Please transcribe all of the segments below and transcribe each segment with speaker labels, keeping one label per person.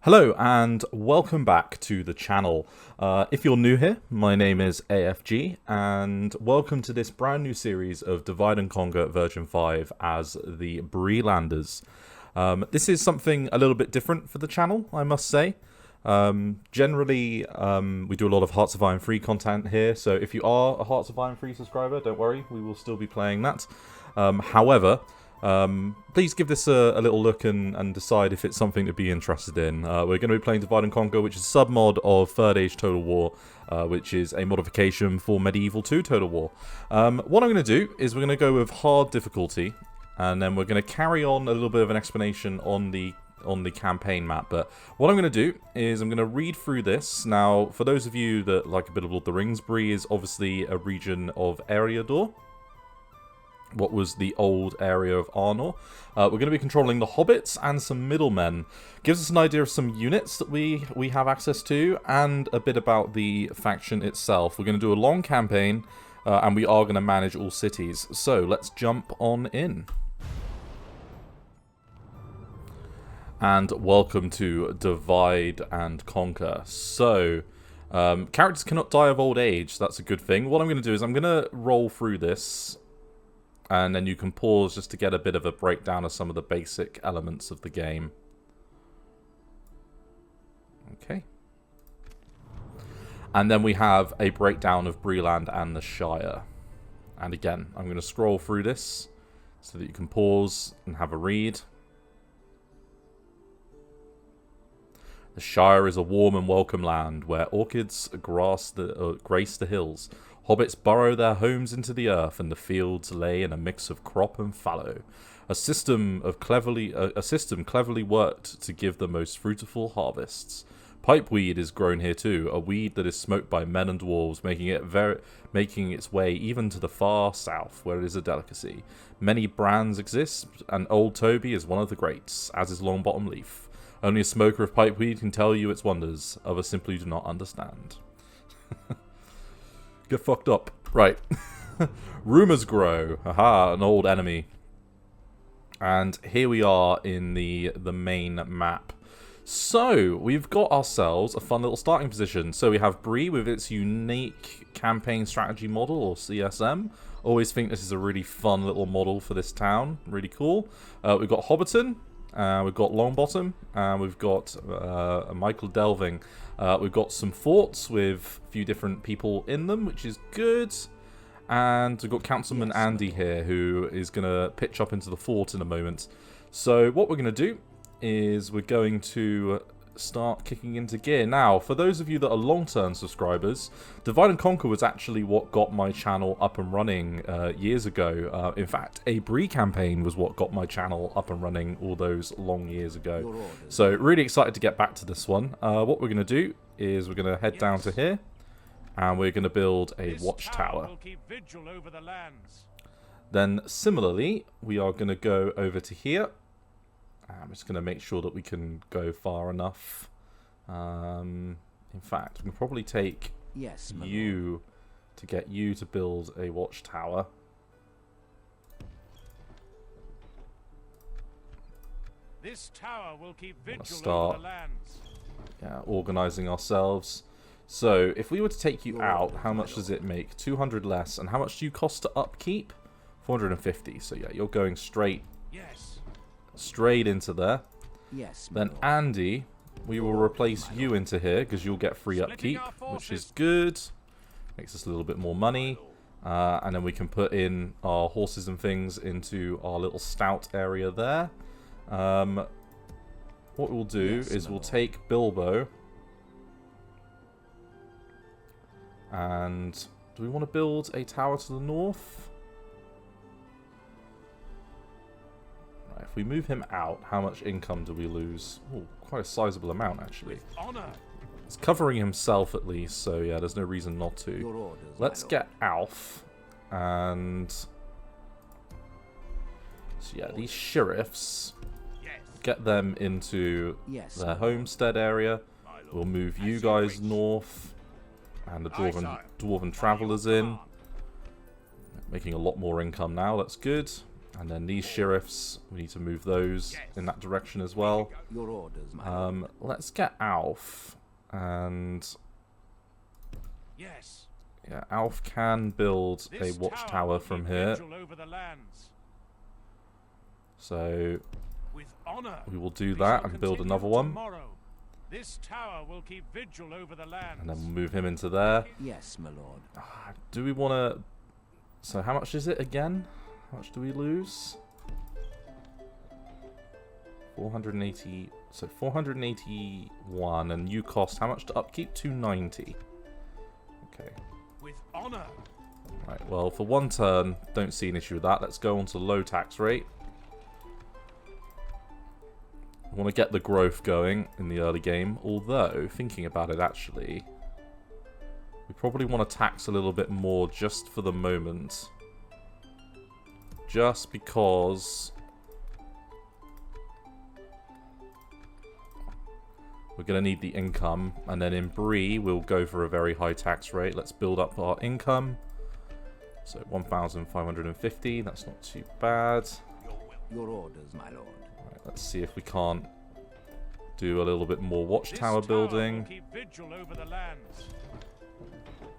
Speaker 1: Hello and welcome back to the channel. If you're new here, my name is AFG and welcome to this brand new series of Divide and Conquer version 5 as the Breelanders. This is something a little bit different for the channel, I must say. Generally, we do a lot of Hearts of Iron 3 content here, so if you are a Hearts of Iron 3 subscriber, don't worry, we will still be playing that. However, please give this a little look and decide if it's something to be interested in. We're going to be playing Divide and Conquer, which is a sub-mod of Third Age Total War, which is a modification for Medieval 2 Total War. What I'm going to do is we're going to go with hard difficulty, and then we're going to carry on a little bit of an explanation on the campaign map. But what I'm going to do is I'm going to read through this. Now, for those of you that like a bit of Lord of the Rings, Bree is obviously a region of Eriador, what was the old area of Arnor. We're going to be controlling the hobbits and some middlemen. Gives us an idea of some units that we have access to, and a bit about the faction itself. We're going to do a long campaign, and we are going to manage all cities. So, let's jump on in. And welcome to Divide and Conquer. So, characters cannot die of old age. That's a good thing. What I'm going to do is I'm going to roll through this, and then you can pause just to get a bit of a breakdown of some of the basic elements of the game. Okay. And then we have a breakdown of Breeland and the Shire. And again, I'm going to scroll through this so that you can pause and have a read. The Shire is a warm and welcome land where orchids grace the hills. Hobbits burrow their homes into the earth, and the fields lay in a mix of crop and fallow. A system cleverly worked to give the most fruitful harvests. Pipeweed is grown here too, a weed that is smoked by men and dwarves, making its way even to the far south, where it is a delicacy. Many brands exist, and Old Toby is one of the greats, as is Longbottom Leaf. Only a smoker of pipeweed can tell you its wonders. Others simply do not understand. Get fucked up. Right. Rumors grow. Haha, an old enemy. And here we are in the main map. So, we've got ourselves a fun little starting position. So we have Bree with its unique campaign strategy model, or CSM. Always think this is a really fun little model for this town. Really cool. We've got Hobbiton. We've got Longbottom, and we've got Michael Delving. We've got some forts with a few different people in them, which is good. And we've got Councilman Andy here, who is going to pitch up into the fort in a moment. So what we're going to do is we're going to start kicking into gear. Now, for those of you that are long-term subscribers, Divide and Conquer was actually what got my channel up and running years ago. In fact, a Bree Campaign was what got my channel up and running all those long years ago. So, really excited to get back to this one. What we're going to do is we're going to head down to here, and we're going to build a watchtower. Then, similarly, we are going to go over to here. I'm just going to make sure that we can go far enough. In fact, we can probably take you to get you to build a watchtower.
Speaker 2: This tower will keep vigil over the lands.
Speaker 1: Yeah, organizing ourselves. So, if we were to take you out, how much does it make? 200 less. And how much do you cost to upkeep? 450. So yeah, you're going straight into there. Then Andy, we will replace you into here because you'll get free upkeep, which is good. Makes us a little bit more money. And then we can put in our horses and things into our little stout area there. What we'll do is we'll take Bilbo. And do we want to build a tower to the north? If we move him out, how much income do we lose? Oh, quite a sizable amount, actually. It's covering himself, at least, so yeah, there's no reason not to. Let's get Alf, and... So yeah, these sheriffs, get them into their homestead area. We'll move you guys north, and the Dwarven Travelers in. Making a lot more income now, that's good. And then these sheriffs, we need to move those in that direction as well.
Speaker 3: Your orders, my lord.
Speaker 1: Let's get Alf. And
Speaker 2: Yes.
Speaker 1: yeah, Alf can build a
Speaker 2: This
Speaker 1: watchtower
Speaker 2: will
Speaker 1: from
Speaker 2: keep
Speaker 1: here.
Speaker 2: vigil over the lands.
Speaker 1: So
Speaker 2: With honor.
Speaker 1: we will do
Speaker 2: We
Speaker 1: that
Speaker 2: shall
Speaker 1: and build
Speaker 2: continue
Speaker 1: another one.
Speaker 2: tomorrow. This tower will keep vigil over the lands.
Speaker 1: And then we'll move him into there.
Speaker 3: Yes, my lord.
Speaker 1: Do we want to... So how much is it again? How much do we lose? 480... So 481, and you cost how much to upkeep? 290. Okay.
Speaker 2: With honor.
Speaker 1: Right, well, for one turn, don't see an issue with that. Let's go on to low tax rate. I want to get the growth going in the early game, although, thinking about it actually, we probably want to tax a little bit more just for the moment. Just because we're going to need the income, and then in Bree, we'll go for a very high tax rate. Let's build up our income. So 1,550, that's not too bad.
Speaker 3: Your orders, my lord.
Speaker 1: Right, let's see if we can't do a little bit more watchtower
Speaker 2: This tower
Speaker 1: building.
Speaker 2: will keep vigil over the lands.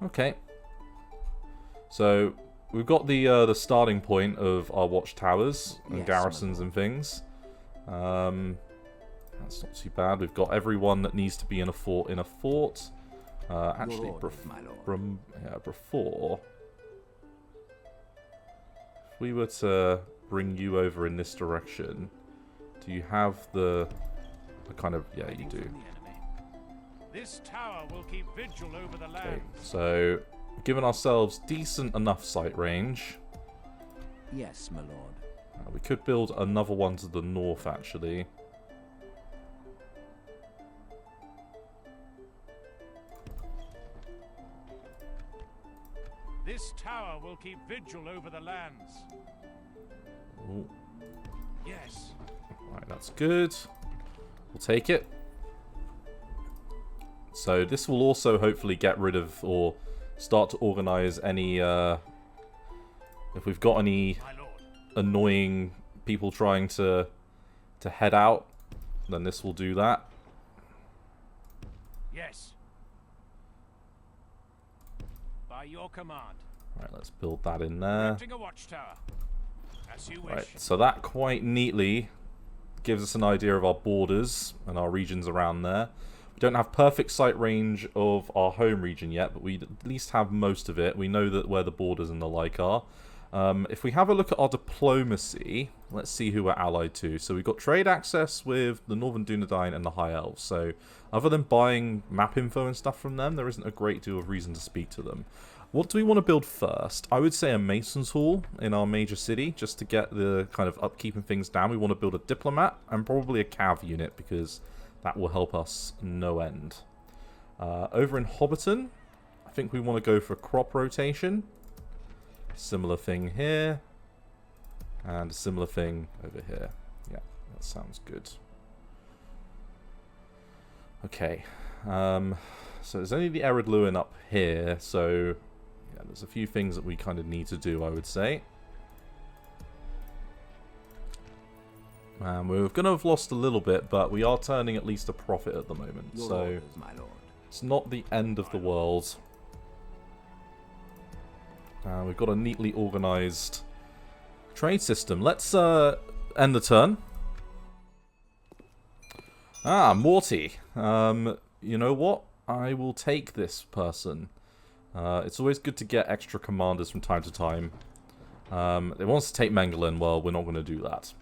Speaker 1: Okay. So we've got the starting point of our watchtowers and
Speaker 3: Yes,
Speaker 1: garrisons and things. That's not too bad. We've got everyone that needs to be in a fort actually,
Speaker 3: Your orders, my lord.
Speaker 1: before, if we were to bring you over in this direction, do you have the kind of... Yeah, you do.
Speaker 2: From the enemy. This tower will keep vigil over the
Speaker 1: Okay,
Speaker 2: lands.
Speaker 1: so given ourselves decent enough sight range,
Speaker 3: Yes, my lord.
Speaker 1: we could build another one to the north, actually.
Speaker 2: This tower will keep vigil over the lands.
Speaker 1: Ooh,
Speaker 2: Yes.
Speaker 1: right, that's good. We'll take it. So this will also hopefully get rid of or start to organize any... if we've got any
Speaker 2: My lord.
Speaker 1: annoying people trying to head out, then this will do that.
Speaker 2: Yes. By your command.
Speaker 1: Right, let's build that in there.
Speaker 2: Erecting a watchtower. As you wish.
Speaker 1: Right, so that quite neatly gives us an idea of our borders and our regions around there. We don't have perfect sight range of our home region yet, but we at least have most of it. We know that where the borders and the like are. If we have a look at our diplomacy, let's see who we're allied to. So we've got trade access with the Northern Dunedain and the High Elves. So other than buying map info and stuff from them, there isn't a great deal of reason to speak to them. What do we want to build first? I would say a Mason's Hall in our major city, just to get the kind of upkeep and things down. We want to build a Diplomat and probably a Cav unit, because that will help us no end. Over in Hobbiton, I think we want to go for crop rotation. Similar thing here. And a similar thing over here. Yeah, that sounds good. Okay. So there's only the Eredluin up here, so... yeah, there's a few things that we kind of need to do, I would say. We're going to have lost a little bit, but we are turning at least a profit at the moment.
Speaker 3: Your
Speaker 1: So
Speaker 3: orders, my lord.
Speaker 1: it's not the end of the world. We've got a neatly organised trade system. Let's end the turn. Ah, Morty. You know what? I will take this person. It's always good to get extra commanders from time to time. They want us to take Mengelin. Well, we're not going to do that.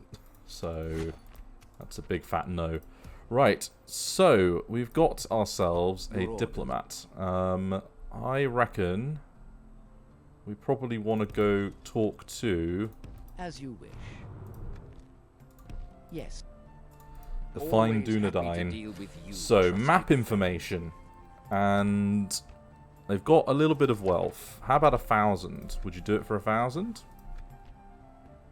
Speaker 1: So, that's a big fat no. Right, so, we've got ourselves a diplomat. I reckon we probably want to go talk to...
Speaker 3: As you wish. Yes.
Speaker 1: the fine
Speaker 3: Always happy to
Speaker 1: Dunedain.
Speaker 3: deal with you,
Speaker 1: So,
Speaker 3: trusted
Speaker 1: map
Speaker 3: friend.
Speaker 1: information. And they've got a little bit of wealth. How about 1,000? Would you do it for 1,000?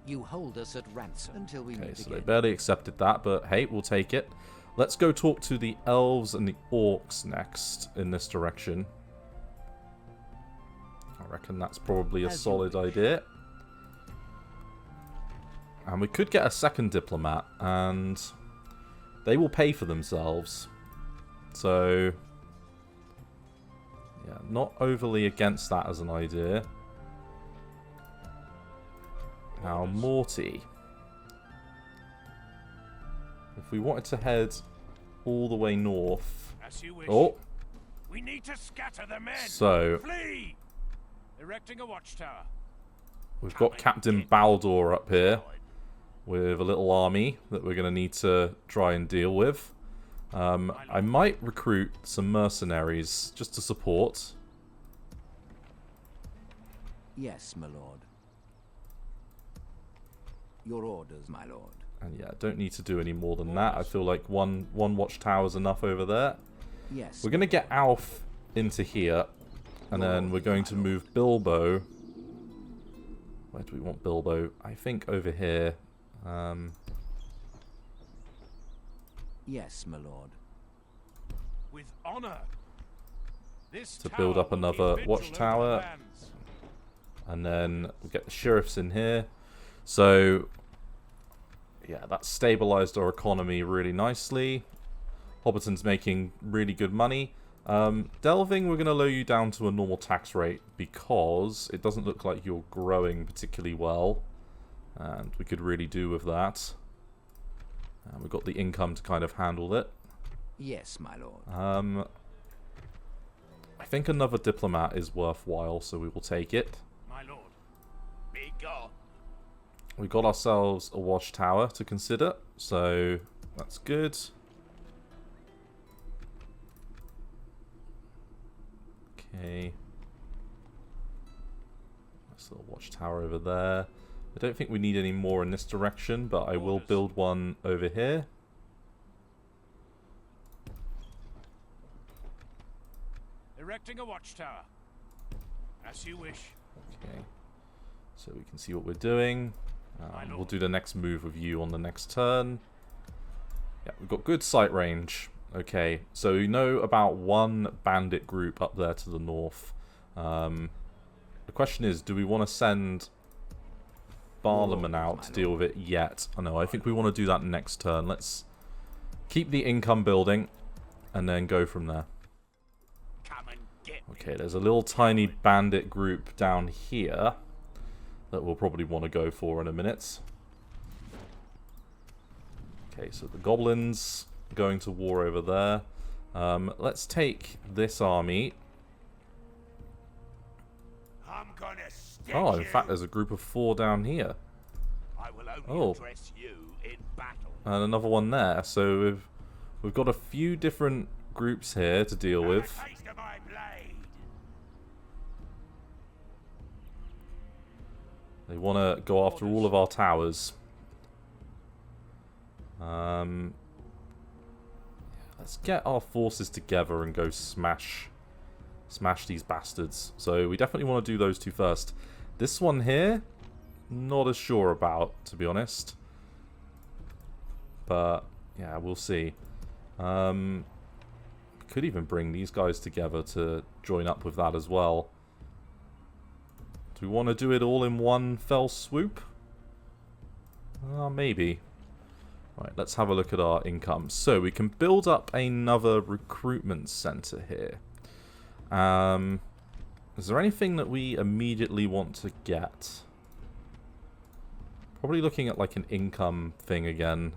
Speaker 3: You hold us at ransom until we
Speaker 1: Okay,
Speaker 3: meet
Speaker 1: so
Speaker 3: again.
Speaker 1: they barely accepted that, but hey, we'll take it. Let's go talk to the elves and the orcs next in this direction. I reckon that's probably a
Speaker 3: As you
Speaker 1: solid
Speaker 3: wish.
Speaker 1: idea. And we could get a second diplomat, and they will pay for themselves. So, yeah, not overly against that as an idea. Now, Morty. If we wanted to head all the way north...
Speaker 2: As you wish.
Speaker 1: Oh!
Speaker 2: We need to scatter the men.
Speaker 1: So...
Speaker 2: Flee! Erecting a watchtower.
Speaker 1: We've got Captain Baldur up here with a little army that we're going to need to try and deal with. I might recruit some mercenaries just to support.
Speaker 3: Yes, my lord. Your orders, my lord.
Speaker 1: And yeah, don't need to do any more than that. I feel like one watchtower is enough over there.
Speaker 3: Yes.
Speaker 1: We're going to get Alf into here, and then we're going to move Bilbo. Where do we want Bilbo? I think over here.
Speaker 3: Yes, my lord.
Speaker 2: With honor. This
Speaker 1: To build up
Speaker 2: tower will
Speaker 1: another
Speaker 2: keep vigil over
Speaker 1: watchtower.
Speaker 2: the lands.
Speaker 1: And then we'll get the sheriffs in here. So, yeah, that stabilized our economy really nicely. Hobbiton's making really good money. Delving, we're going to lower you down to a normal tax rate because it doesn't look like you're growing particularly well. And we could really do with that. And we've got the income to kind of handle it.
Speaker 3: Yes, my lord.
Speaker 1: I think another diplomat is worthwhile, so we will take it.
Speaker 2: My lord. Be gone.
Speaker 1: We got ourselves a watchtower to consider, so that's good. Okay. Nice little watchtower over there. I don't think we need any more in this direction, but I will build one over here.
Speaker 2: Erecting a watchtower. As you wish.
Speaker 1: Okay. So we can see what we're doing. We'll do the next move with you on the next turn. Yeah, we've got good sight range. Okay, so we know about one bandit group up there to the north. The question is, do we want to send Barlaman out to deal with it yet? Oh no, I think we want to do that next turn. Let's keep the income building and then go from there.
Speaker 2: Come and get me.
Speaker 1: Okay, there's a little tiny bandit group down here that we'll probably want to go for in a minute. Okay, so the goblins going to war over there. Let's take this army.
Speaker 2: I'm gonna stick
Speaker 1: Oh, in
Speaker 2: you.
Speaker 1: fact, there's a group of 4 down here.
Speaker 2: I will only
Speaker 1: Oh.
Speaker 2: address you in battle.
Speaker 1: And another one there. So we've got a few different groups here to deal with.
Speaker 2: A taste of my blade.
Speaker 1: They want to go after all of our towers. Let's get our forces together and go smash these bastards. So we definitely want to do those two first. This one here, not as sure about, to be honest. But yeah, we'll see. Could even bring these guys together to join up with that as well. Do we want to do it all in one fell swoop? Maybe. Right, let's have a look at our income. So we can build up another recruitment center here. Is there anything that we immediately want to get? Probably looking at like an income thing again.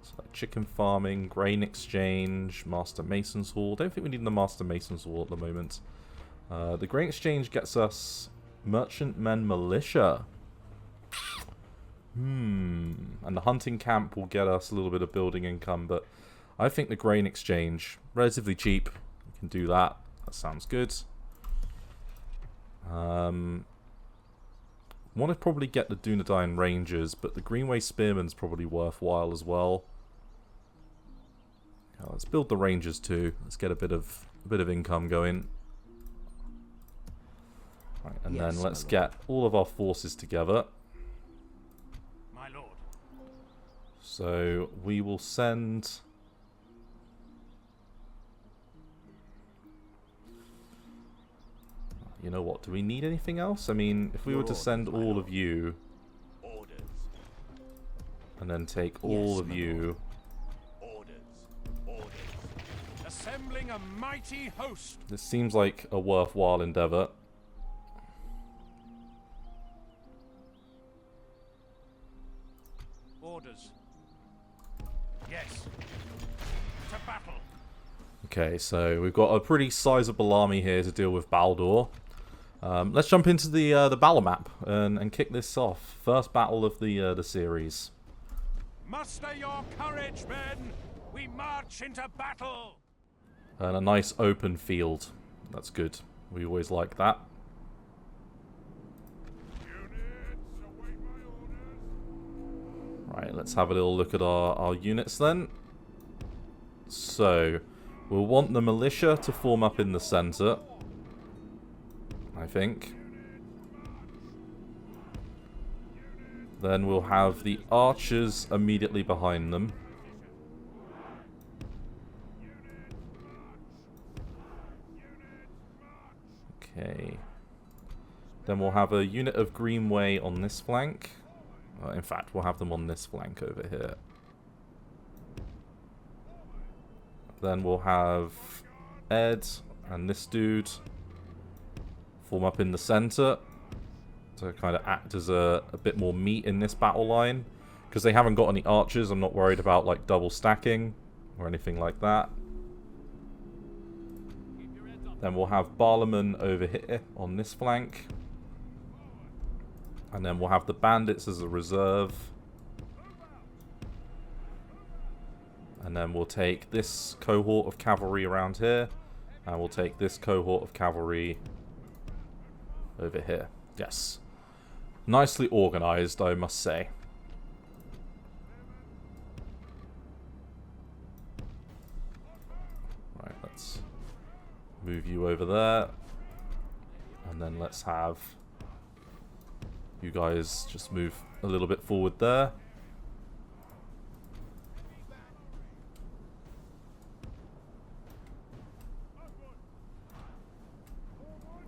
Speaker 1: So like chicken farming, grain exchange, Master Mason's Hall. Don't think we need the Master Mason's Hall at the moment. The grain exchange gets us merchantmen militia. And the hunting camp will get us a little bit of building income, but I think the grain exchange, relatively cheap. We can do that. That sounds good. Want to probably get the Dunedain Rangers, but the Greenway Spearman's probably worthwhile as well. Yeah, let's build the Rangers too. Let's get a bit of income going. Right, and then let's get all of our forces together.
Speaker 2: My lord.
Speaker 1: So we will send. You know what? Do we need anything else? I mean, if we were to send all of you,
Speaker 2: Orders.
Speaker 1: And then take all of you.
Speaker 2: Orders. Assembling a mighty host.
Speaker 1: This seems like a worthwhile endeavor.
Speaker 2: Orders. Yes. To battle.
Speaker 1: Okay, so we've got a pretty sizable army here to deal with Baldur. Let's jump into the battle map and kick this off. First battle of the series.
Speaker 2: Muster your courage, men. We march into battle.
Speaker 1: And a nice open field. That's good. We always like that. Right, let's have a little look at our units then. So, we'll want the militia to form up in the center, I think. Then we'll have the archers immediately behind them. Okay. Then we'll have a unit of Greenway on this flank. In fact, we'll have them on this flank over here. Then we'll have Ed and this dude form up in the center to kind of act as a bit more meat in this battle line. Because they haven't got any archers, I'm not worried about like double stacking or anything like that. Then we'll have Barlaman over here on this flank. And then we'll have the bandits as a reserve. And then we'll take this cohort of cavalry around here. And we'll take this cohort of cavalry over here. Yes. Nicely organized, I must say. Right, let's move you over there. And then let's have you guys just move a little bit forward there.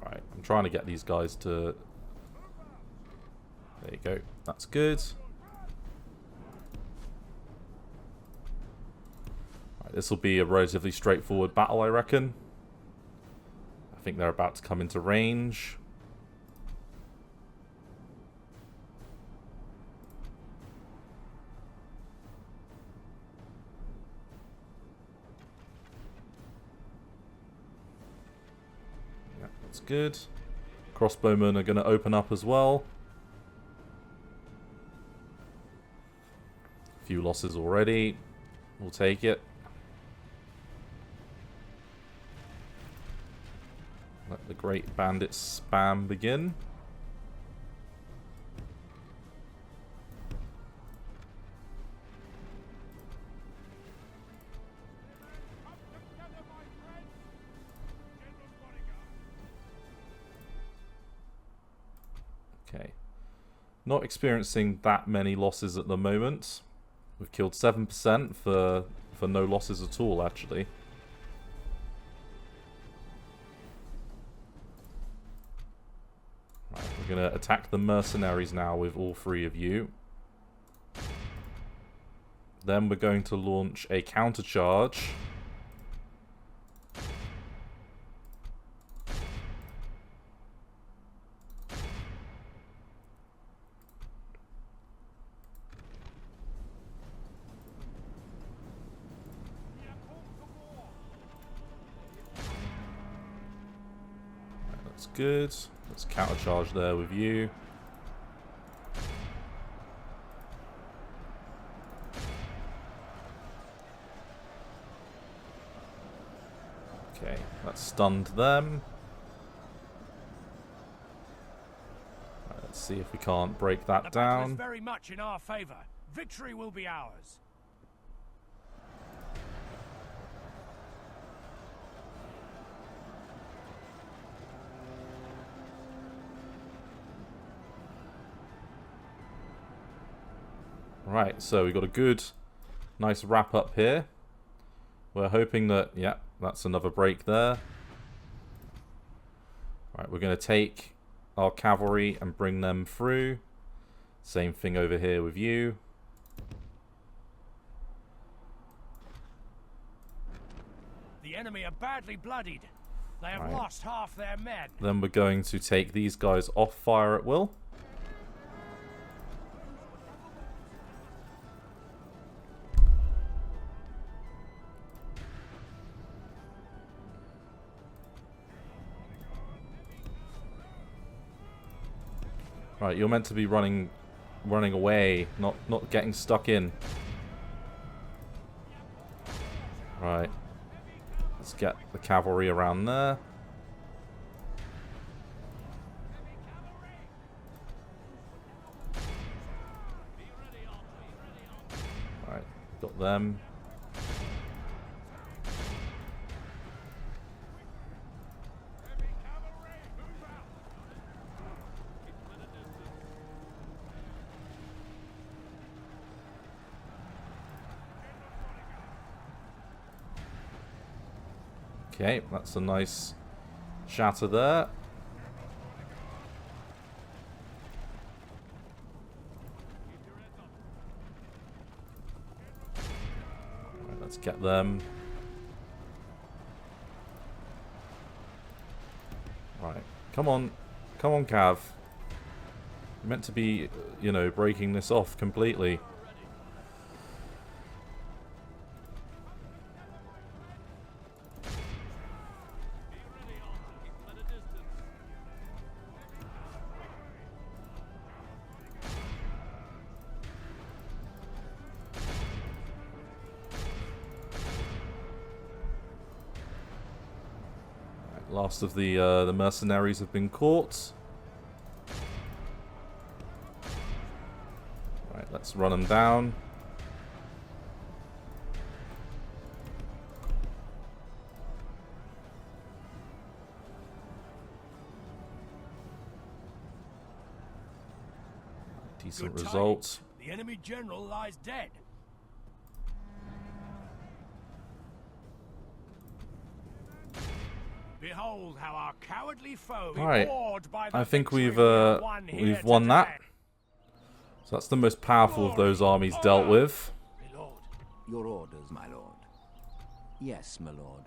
Speaker 1: Right, I'm trying to get these guys to... There you go. That's good. Right, this will be a relatively straightforward battle, I reckon. I think they're about to come into range. That's good. Crossbowmen are going to open up as well. A few losses already. We'll take it. Let the great bandit spam begin. Okay. Not experiencing that many losses at the moment. We've killed 7% for no losses at all, actually. Right, we're going to attack the mercenaries now with all three of you. Then we're going to launch a countercharge. That's good. Let's countercharge there with you. Okay, that stunned them. Right, let's see if we can't break that
Speaker 2: The battle
Speaker 1: down.
Speaker 2: is very much in our favor. Victory will be ours.
Speaker 1: Right, so we've got a good, nice wrap up here. We're hoping that, yeah, that's another break there. Right, we're going to take our cavalry and bring them through. Same thing over here with you.
Speaker 2: are badly bloodied. They have
Speaker 1: Right.
Speaker 2: lost half their men.
Speaker 1: Then we're going to take these guys off fire at will. Right, you're meant to be running away, not getting stuck in. Right. Let's get the cavalry around there. Right, got them. Okay, that's a nice shatter there. Right, let's get them. Right, come on, Cav. You're meant to be, you know, breaking this off completely. Last of the mercenaries have been caught. Right, let's run them down. Decent
Speaker 2: Good
Speaker 1: result.
Speaker 2: tidings. The enemy general lies dead. Behold how our cowardly foe
Speaker 1: Right.
Speaker 2: awed by the
Speaker 1: I think
Speaker 2: victory
Speaker 1: we've
Speaker 2: we have won here
Speaker 1: we've won
Speaker 2: today.
Speaker 1: that. So that's the most powerful of those armies dealt with.
Speaker 2: My lord,
Speaker 3: Your orders, my lord. Yes, my lord.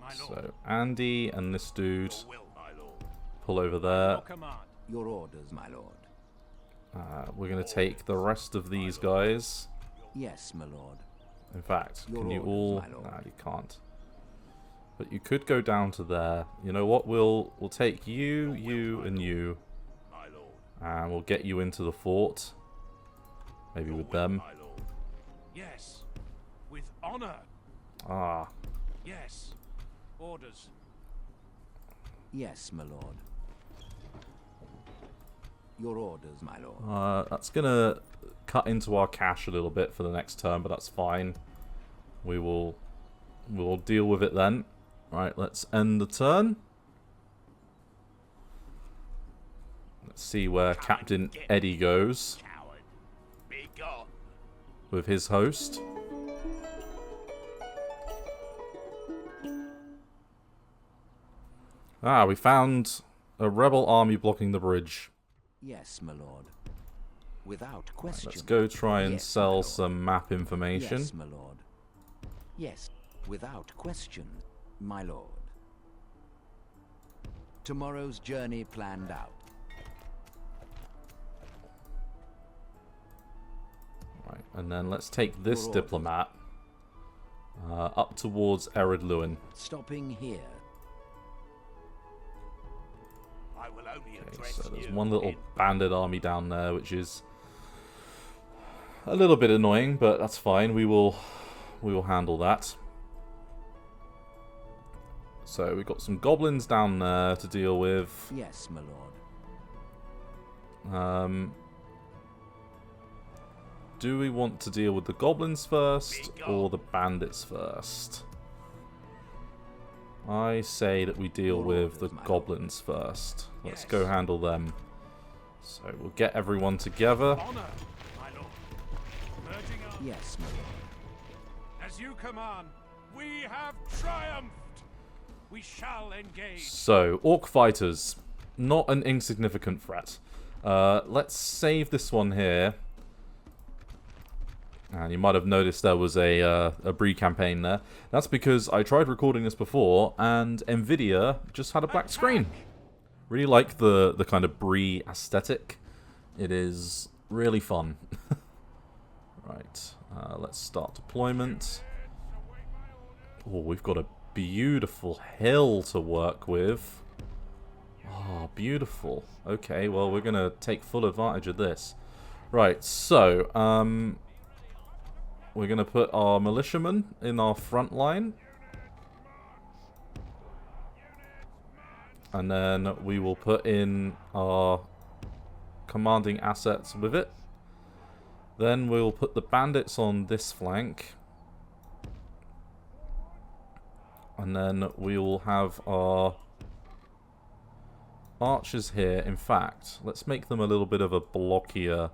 Speaker 2: my lord.
Speaker 1: So Andy and this dude
Speaker 2: Your will, my lord.
Speaker 1: pull over there.
Speaker 2: Your command.
Speaker 3: Your orders, my lord.
Speaker 1: We're going to take the rest of these guys.
Speaker 3: Yes, my lord.
Speaker 1: In fact,
Speaker 3: Your
Speaker 1: can you
Speaker 3: orders,
Speaker 1: all...
Speaker 3: my lord.
Speaker 1: Nah, you can't. But you could go down to there. You know what? We'll take you, you, and you.
Speaker 2: My lord.
Speaker 1: And we'll get you into the fort. Maybe with them.
Speaker 2: My lord. Yes. With honor.
Speaker 1: Ah,
Speaker 2: Yes. Orders.
Speaker 3: Yes, my lord. Your orders, my lord.
Speaker 1: that's going to cut into our cash a little bit for the next turn, but that's fine. We'll deal with it then. Right, let's end the turn. Let's see where Captain Eddie goes
Speaker 2: Coward. Be gone.
Speaker 1: with his host. Ah, we found a rebel army blocking the bridge.
Speaker 3: Yes, my lord. Without question.
Speaker 1: Let's go try and
Speaker 3: Yes, my
Speaker 1: sell
Speaker 3: lord.
Speaker 1: some map information.
Speaker 3: Yes, my lord. Yes, without question, my lord. Tomorrow's journey planned out.
Speaker 1: Right, and then let's take this
Speaker 3: Your orders.
Speaker 1: diplomat up towards Ered
Speaker 3: Stopping here.
Speaker 2: I will only
Speaker 1: Okay,
Speaker 2: address
Speaker 1: so there's
Speaker 2: you
Speaker 1: one little
Speaker 2: in
Speaker 1: bandit army down there, which is a little bit annoying, but that's fine. We will handle that. So we've got some goblins down there to deal with.
Speaker 3: Yes, my lord.
Speaker 1: Do we want to deal with the goblins first or the bandits first? I say that we deal with the goblins first. Let's go handle them. So we'll get everyone together.
Speaker 2: honor, my lord. Merging up.
Speaker 3: Yes, my lord.
Speaker 2: As you command, we have triumphed. We shall engage.
Speaker 1: So, Orc fighters, not an insignificant threat. Let's save this one here. And you might have noticed there was a Bree campaign there. That's because I tried recording this before, and Nvidia just had a black screen. Really like the kind of Bree aesthetic. It is really fun. Right, let's start deployment. Oh, we've got a beautiful hill to work with. Oh, beautiful. Okay, well, we're going to take full advantage of this. Right, so, we're going to put our militiamen in our front line. And then we will put in our commanding assets with it. Then we'll put the bandits on this flank. And then we will have our archers here. In fact, let's make them a little bit of a blockier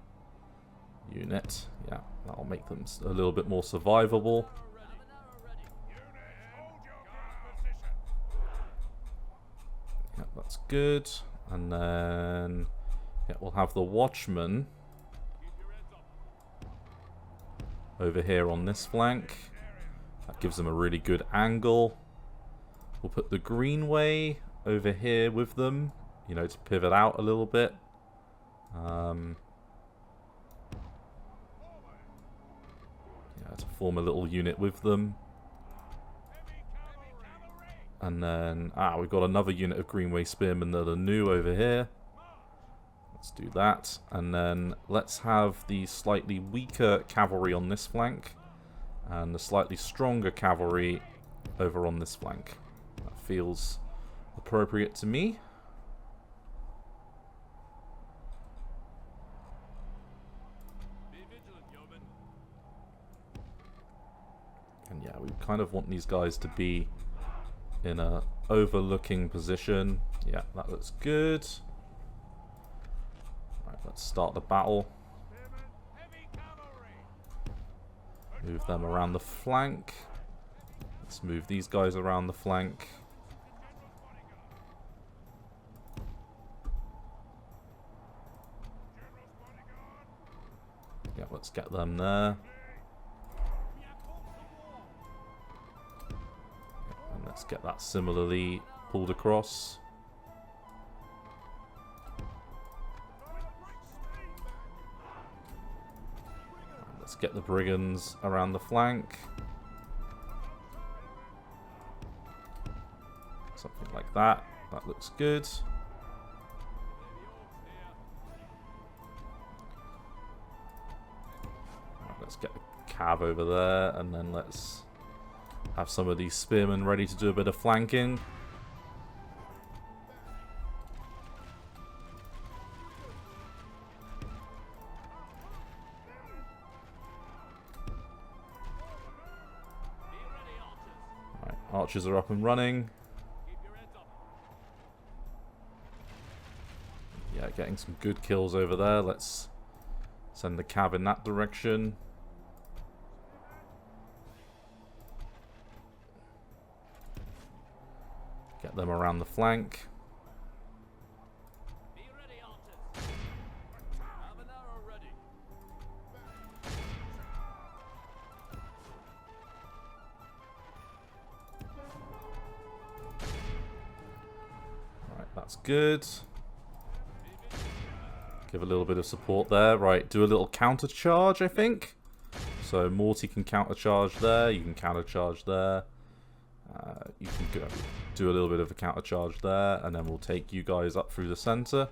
Speaker 1: unit. Yeah, that'll make them a little bit more survivable. Yeah, that's good. And then yeah, we'll have the watchman over here on this flank. That gives them a really good angle. We'll put the greenway over here with them, you know, to pivot out a little bit. Yeah, to form a little unit with them. And then, we've got another unit of greenway spearmen that are new over here. Let's do that. And then let's have the slightly weaker cavalry on this flank. And the slightly stronger cavalry over on this flank. That feels appropriate to me. And yeah, we kind of want these guys to be in a overlooking position. Yeah, that looks good. Right, let's start the battle. Move them around the flank. Let's move these guys around the flank. Yeah, let's get them there. And let's get that similarly pulled across. Let's get the brigands around the flank. Something like that. That looks good. Right, let's get the cav over there, and then let's have some of these spearmen ready to do a bit of flanking. Right, archers are up and running. Yeah, getting some good kills over there. Let's send the cav in that direction. Get them around the flank. Right, that's good. Give a little bit of support there. Right, do a little counter charge, I think. So Morty can counter charge there. You can counter charge there. You can go, do a little bit of a counter charge there, and then we'll take you guys up through the center.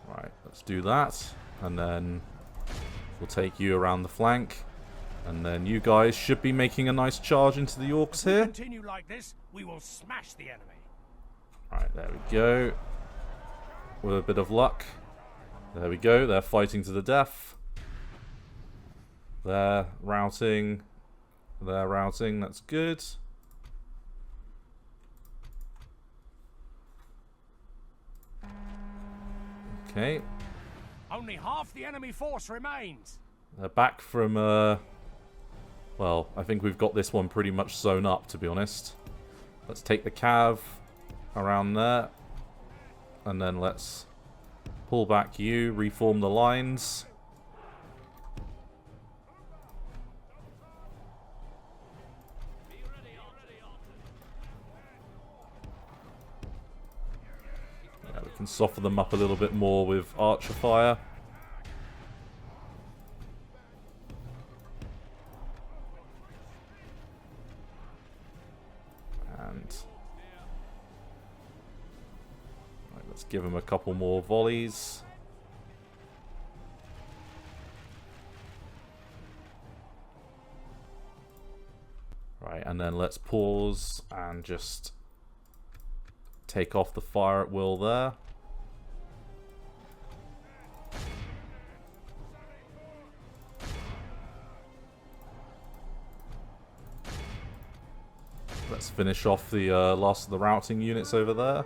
Speaker 1: Right, let's do that, and then we'll take you around the flank. And then you guys should be making a nice charge into the orcs here.
Speaker 2: Continue like this, we will smash the enemy.
Speaker 1: Right, there we go. With a bit of luck. There we go, they're fighting to the death. They're routing. They're routing, that's good. Okay.
Speaker 2: Only half the enemy force remains.
Speaker 1: They're back from Well, I think we've got this one pretty much sewn up, to be honest. Let's take the cav around there. And then let's pull back you, reform the lines. Yeah, we can soften them up a little bit more with archer fire. Let's give him a couple more volleys. Right, and then let's pause and just take off the fire at will there. Let's finish off the last of the routing units over there.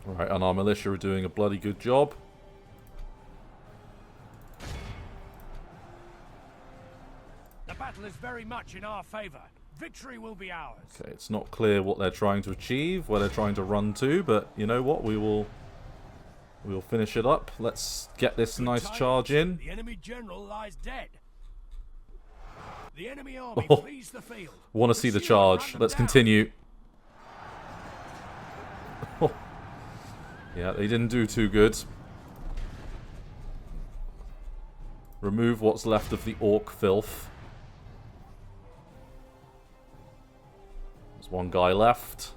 Speaker 1: Right, and our militia are doing a bloody good job.
Speaker 2: The battle is very much in our favor. Victory will be ours.
Speaker 1: Okay, it's not clear what they're trying to achieve, where they're trying to run to, but you know what? We'll finish it up. Let's get this nice charge in.
Speaker 2: The enemy general lies dead. The enemy army flees the field.
Speaker 1: Want to see the charge. Let's continue. Yeah, they didn't do too good. Remove what's left of the orc filth. There's one guy left.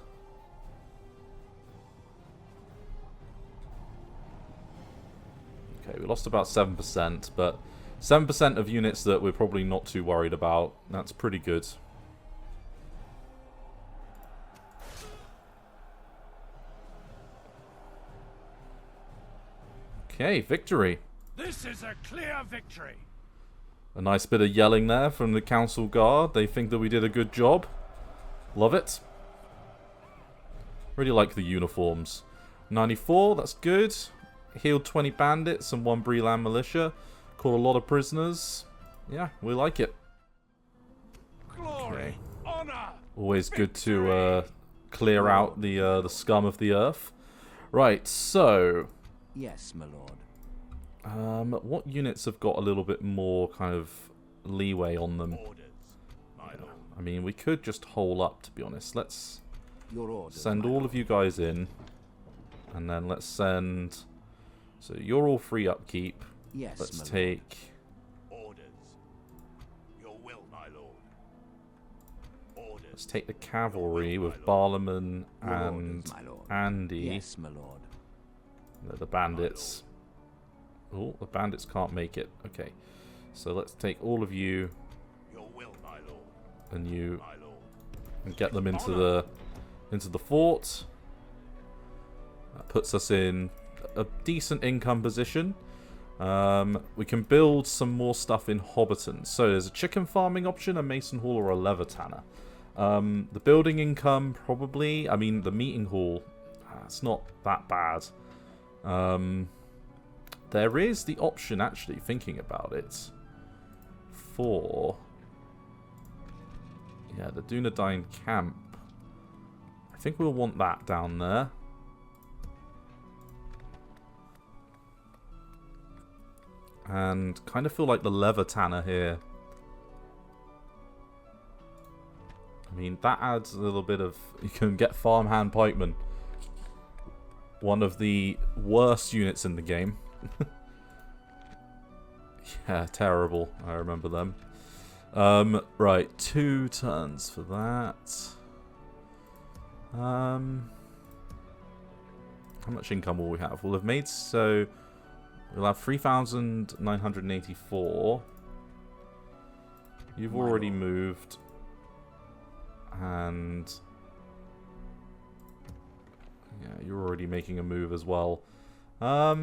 Speaker 1: Okay, we lost about 7%, but 7% of units that we're probably not too worried about. That's pretty good. Okay, victory.
Speaker 2: This is a clear victory.
Speaker 1: A nice bit of yelling there from the council guard. They think that we did a good job. Love it. Really like the uniforms. 94, that's good. Healed 20 bandits and 1 Breland militia. Caught a lot of prisoners. Yeah, we like it.
Speaker 2: Glory, honor,
Speaker 1: always good to clear out the scum of the earth. Right, so
Speaker 3: Yes, my lord.
Speaker 1: what units have got a little bit more kind of leeway on them? I mean, we could just hole up, to be honest. Let's send all of you guys in, and then let's send. So you're all free upkeep.
Speaker 3: Yes,
Speaker 1: let's
Speaker 3: my
Speaker 1: take.
Speaker 2: orders. Your will, my lord. Orders.
Speaker 1: Let's take the cavalry with Barlaman and Andy.
Speaker 3: Yes, my lord.
Speaker 1: They're the bandits. Oh, the bandits can't make it. Okay, so let's take all of you.
Speaker 2: Your will, my lord.
Speaker 1: And you,
Speaker 2: My lord.
Speaker 1: and get them into the fort. That puts us in a decent income position. We can build some more stuff in Hobbiton. So there's a chicken farming option, a mason hall, or a leather tanner. The building income, probably. I mean, the meeting hall, it's not that bad. There is the option, actually, thinking about it, for the Dunedain camp. I think we'll want that down there. And kind of feel like the leather tanner here. I mean, that adds a little bit of... You can get farmhand pikemen. One of the worst units in the game. Yeah, terrible. I remember them. Right, 2 turns for that. How much income will we have? We'll have made so... We'll have 3,984. You've already moved. And... yeah, you're already making a move as well. I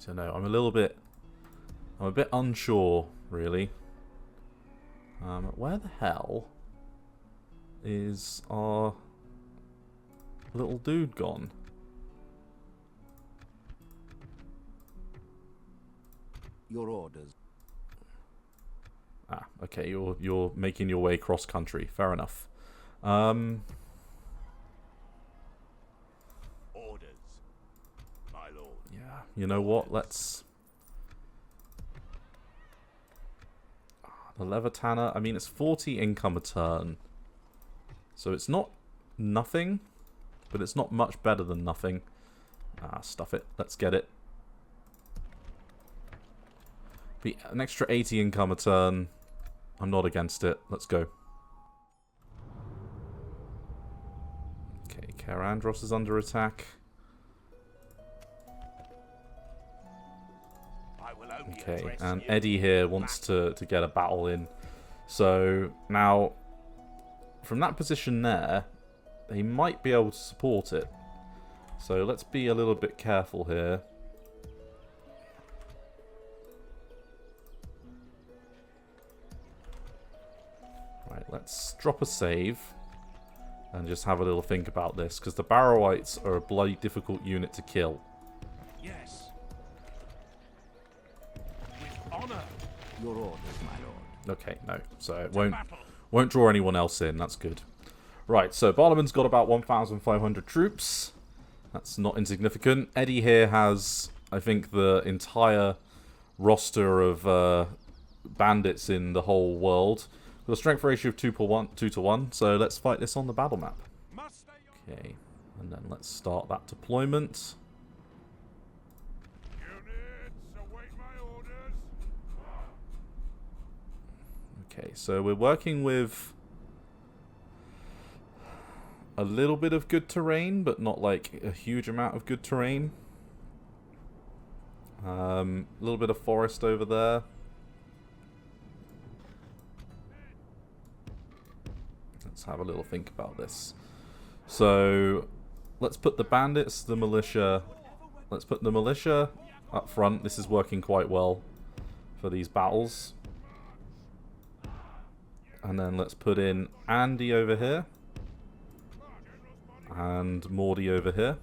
Speaker 1: don't know. I'm a bit unsure, really. Where the hell is our little dude gone?
Speaker 3: Your orders.
Speaker 1: Ah, okay, you're making your way cross country. Fair enough.
Speaker 2: Orders, my lord.
Speaker 1: Yeah, you know what? Let's... The leather tanner, I mean, it's 40 income a turn. So it's not nothing, but it's not much better than nothing. Ah, stuff it. Let's get it. Be an extra 80 income a turn. I'm not against it. Let's go. Okay, Karandros is under attack. Okay, and Eddie here wants to get a battle in. So, now, from that position there, he might be able to support it. So, let's be a little bit careful here. Right, let's drop a save and just have a little think about this, because the Barrowites are a bloody difficult unit to kill.
Speaker 2: Yes. Honor.
Speaker 3: Your orders, my lord.
Speaker 1: Okay, no. So it won't draw anyone else in. That's good. Right, so Barlaman's got about 1,500 troops. That's not insignificant. Eddie here has, I think, the entire roster of bandits in the whole world. Got a strength ratio of 2 to 1. So let's fight this on the battle map. Okay, and then let's start that deployment. Okay, so we're working with a little bit of good terrain, but not like a huge amount of good terrain. A little bit of forest over there. Let's have a little think about this. So, let's put the bandits, the militia... Let's put the militia up front. This is working quite well for these battles. And then let's put in Andy over here. And Morty over here.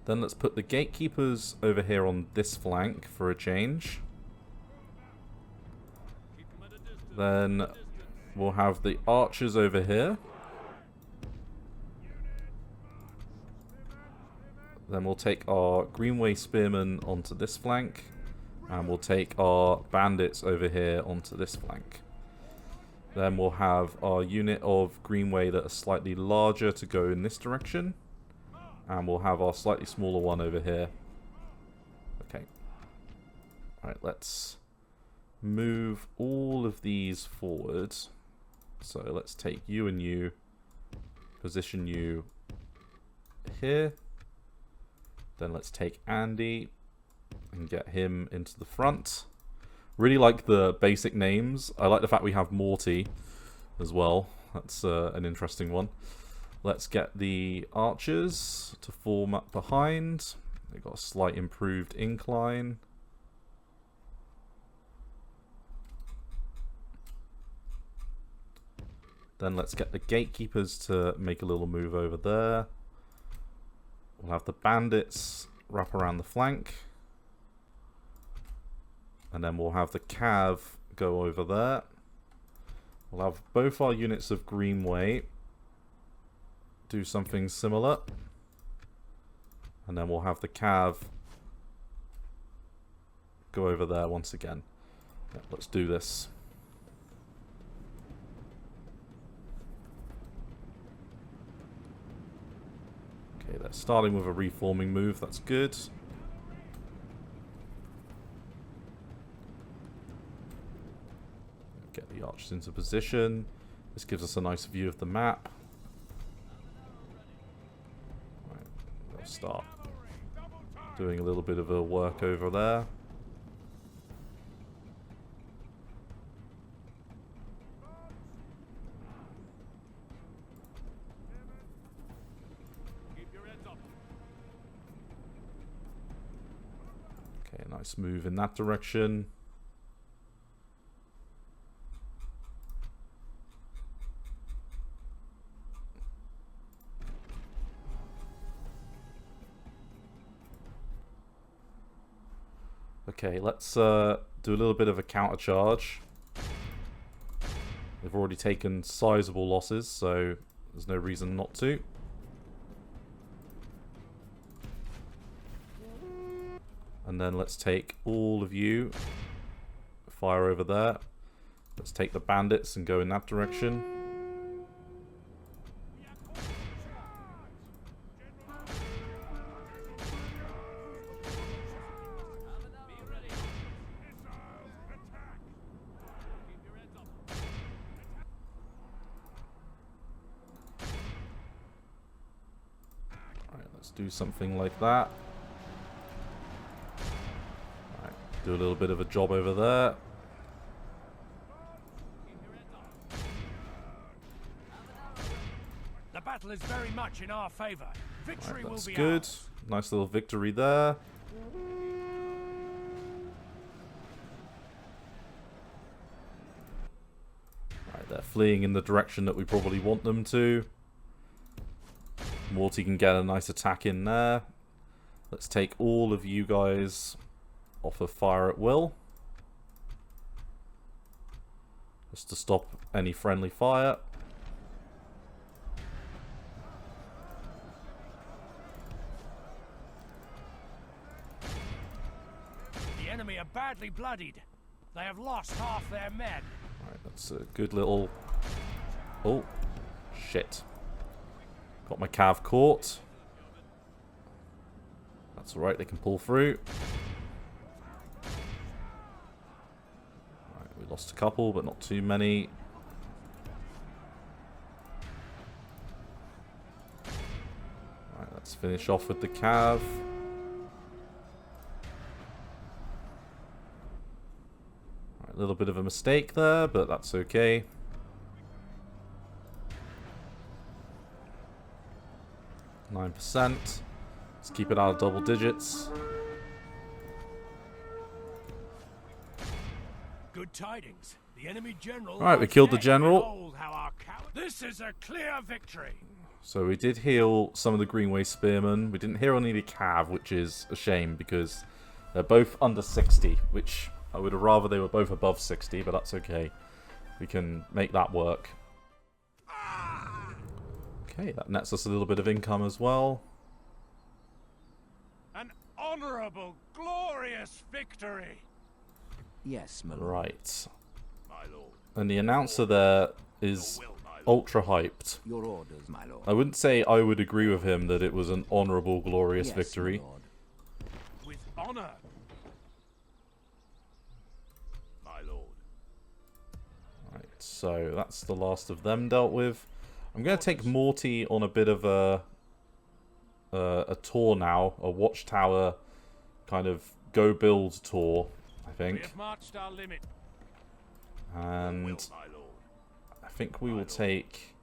Speaker 1: Then let's put the gatekeepers over here on this flank for a change. Then we'll have the archers over here. Then we'll take our Greenway spearmen onto this flank. And we'll take our bandits over here onto this flank. Then we'll have our unit of Greenway that are slightly larger to go in this direction. And we'll have our slightly smaller one over here. Okay. Alright, let's move all of these forward. So let's take you and you. Position you here. Then let's take Andy and get him into the front. Really like the basic names. I like the fact we have Morty as well. That's an interesting one. Let's get the archers to form up behind. They've got a slight improved incline. Then let's get the gatekeepers to make a little move over there. We'll have the bandits wrap around the flank. And then we'll have the cav go over there. We'll have both our units of Greenway do something similar. And then we'll have the cav go over there once again. Yeah, let's do this. Okay, they're starting with a reforming move. That's good. Get the archers into position. This gives us a nice view of the map. Right, we'll start doing a little bit of a work over there. Okay, nice move in that direction. Okay, let's do a little bit of a counter charge. They've already taken sizable losses, so there's no reason not to. And then let's take all of you, fire over there. Let's take the bandits and go in that direction. Alright, let's do something like that. Alright, do a little bit of a job over there.
Speaker 2: The battle is very much in our favor. Victory will
Speaker 1: That's
Speaker 2: be
Speaker 1: good.
Speaker 2: ours.
Speaker 1: Nice little victory there. Right, they're fleeing in the direction that we probably want them to. Morty can get a nice attack in there. Let's take all of you guys off of fire at will. Just to stop any friendly fire.
Speaker 2: The enemy are badly bloodied. They have lost half their men.
Speaker 1: Right, that's a good little... Oh, shit. Got my cav caught. That's alright, they can pull through. Right, we lost a couple, but not too many. Right, let's finish off with the cav. Right, a little bit of a mistake there, but that's okay. %. Let's keep it out of double digits.
Speaker 2: Good tidings. The enemy general.
Speaker 1: Alright, we
Speaker 2: lies
Speaker 1: killed the
Speaker 2: dead.
Speaker 1: general.
Speaker 2: Behold how our this is a clear victory.
Speaker 1: So we did heal some of the Greenway Spearmen. We didn't heal any of the Cav, which is a shame because they're both under 60, which I would have rather they were both above 60, but that's okay. We can make that work. Okay, that nets us a little bit of income as well.
Speaker 2: An honorable, glorious victory.
Speaker 3: Yes, my lord.
Speaker 1: Right.
Speaker 2: My lord.
Speaker 1: And the announcer there is ultra hyped.
Speaker 3: Your orders, my lord.
Speaker 1: I wouldn't say I would agree with him that it was an honourable, glorious
Speaker 3: Yes,
Speaker 1: victory.
Speaker 3: my lord.
Speaker 2: With honor. My lord.
Speaker 1: Right, so that's the last of them dealt with. I'm going to take Morty on a bit of a tour now, a watchtower kind of go build tour, I
Speaker 2: We
Speaker 1: think.
Speaker 2: have marched our limit.
Speaker 1: And
Speaker 2: My lord.
Speaker 1: I think we will take...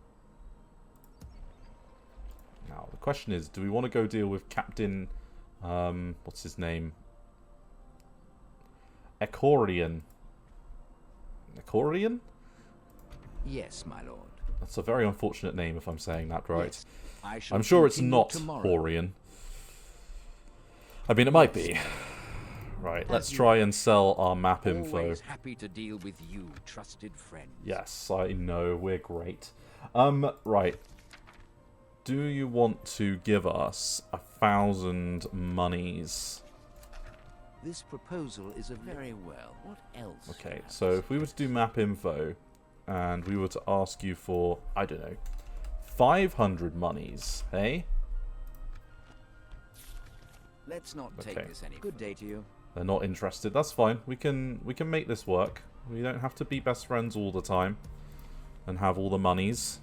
Speaker 1: Now, the question is, do we want to go deal with Captain... what's his name? Ecorian. Ecorian?
Speaker 3: Yes, my lord.
Speaker 1: That's a very unfortunate name if I'm saying that right.
Speaker 3: Yes, I shall
Speaker 1: I'm sure it's
Speaker 3: continue
Speaker 1: not
Speaker 3: tomorrow.
Speaker 1: Horian. I mean, it might be. Right, let's try and sell our map info.
Speaker 3: Always happy to deal with you, trusted friend.
Speaker 1: Yes, I know, we're great. Right. Do you want to give us 1,000 monies?
Speaker 3: This proposal is a very well. What else?
Speaker 1: Okay,
Speaker 3: perhaps?
Speaker 1: so if we were to do map info, and we were to ask you for, I don't know, 500 monies, hey?
Speaker 3: Let's not take
Speaker 1: Okay.
Speaker 3: this any. Good day to you.
Speaker 1: They're not interested. That's fine. We can make this work. We don't have to be best friends all the time and have all the monies.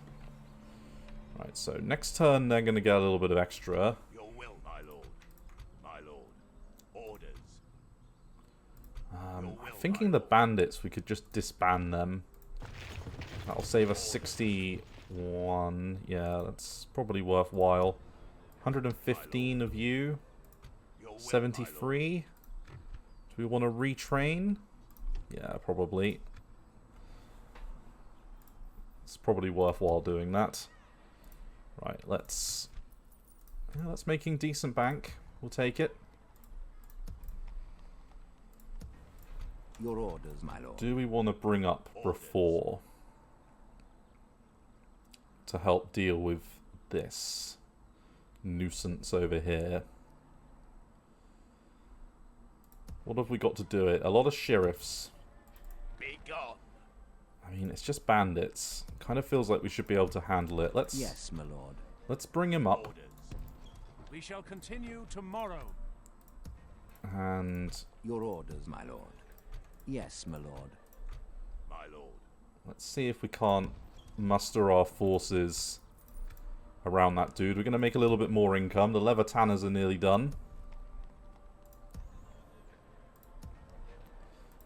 Speaker 1: Right, so next turn they're going to get a little bit of extra.
Speaker 2: Your will, my lord. My lord. Orders.
Speaker 1: I'm thinking the bandits, we could just disband them. That'll save us 61. Yeah, that's probably worthwhile. 115 of you. 73. Do we want to retrain? Yeah, probably. It's probably worthwhile doing that. Right, let's... Yeah, that's making decent bank. We'll take it.
Speaker 3: Your orders, my lord.
Speaker 1: Do we want to bring up Bree to help deal with this nuisance over here? What have we got to do it? A lot of sheriffs.
Speaker 2: Be gone.
Speaker 1: I mean, it's just bandits. Kind of feels like we should be able to handle it.
Speaker 3: Yes, my lord.
Speaker 1: Let's bring him up.
Speaker 2: Orders. We shall continue tomorrow.
Speaker 1: And
Speaker 3: Your orders, my lord. Yes, my lord.
Speaker 2: My lord.
Speaker 1: let's see if we can't muster our forces around that dude. We're going to make a little bit more income. The leather tanners are nearly done.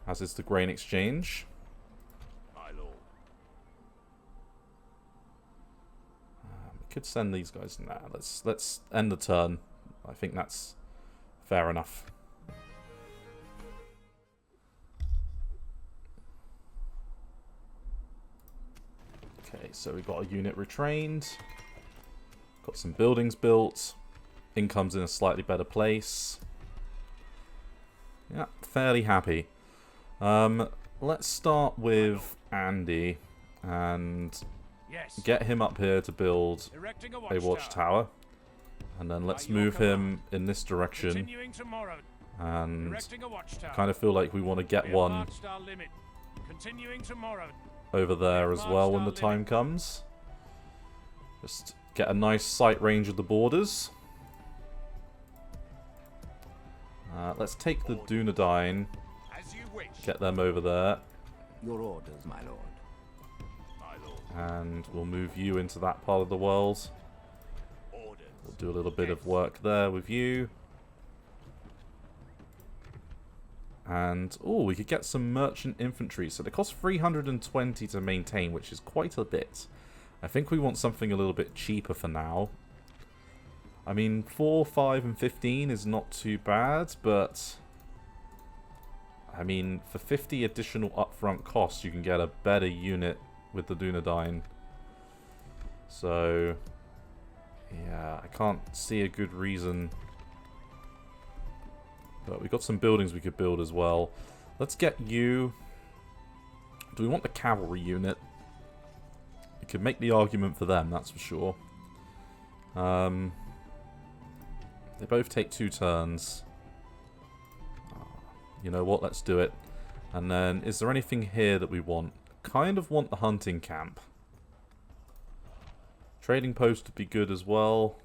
Speaker 1: As is the grain exchange.
Speaker 2: My lord.
Speaker 1: We could send these guys now. Let's end the turn. I think that's fair enough. Okay, so we got a unit retrained. Got some buildings built. Income's in a slightly better place. Yeah, fairly happy. Let's start with Andy and
Speaker 2: Yes.
Speaker 1: get him up here to build
Speaker 2: Erecting
Speaker 1: a watchtower. And then let's move him in this direction.
Speaker 2: Continuing tomorrow.
Speaker 1: And
Speaker 2: Erecting a watchtower.
Speaker 1: kind of feel like we want to get
Speaker 2: We have
Speaker 1: one
Speaker 2: marched our limit. Continuing tomorrow.
Speaker 1: over there as well when the time comes. Just get a nice sight range of the borders. Let's take the Dunedain,
Speaker 2: As you wish.
Speaker 1: get them over there,
Speaker 3: Your orders, my lord.
Speaker 2: My lord.
Speaker 1: and we'll move you into that part of the world.
Speaker 2: Orders.
Speaker 1: We'll do a little bit of work there with you. And, oh, we could get some merchant infantry. So they cost 320 to maintain, which is quite a bit. I think we want something a little bit cheaper for now. I mean, 4, 5, and 15 is not too bad, but I mean, for 50 additional upfront costs, you can get a better unit with the Dunedain. So, yeah, I can't see a good reason. But we've got some buildings we could build as well. Let's get you... Do we want the cavalry unit? We could make the argument for them, that's for sure. They both take 2 turns. You know what, let's do it. And then, is there anything here that we want? Kind of want the hunting camp. Trading post would be good as well.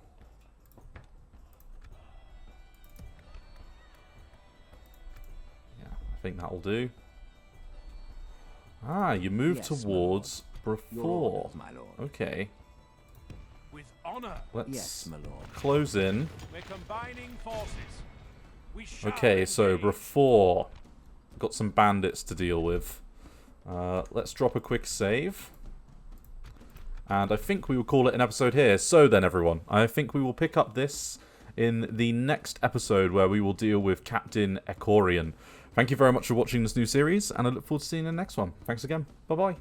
Speaker 1: Yeah, I think that'll do. Ah, you move
Speaker 3: Yes, my
Speaker 1: towards
Speaker 3: Your
Speaker 1: before.
Speaker 3: orders, my lord.
Speaker 1: Okay,
Speaker 2: With honor.
Speaker 1: let's
Speaker 3: Yes, my lord.
Speaker 1: close in.
Speaker 2: We're combining forces. We shall
Speaker 1: Okay, so
Speaker 2: engage.
Speaker 1: before, got some bandits to deal with. Let's drop a quick save. And I think we will call it an episode here. So then, everyone, I think we will pick up this in the next episode where we will deal with Captain Ekorian. Thank you very much for watching this new series, and I look forward to seeing you in the next one. Thanks again. Bye-bye.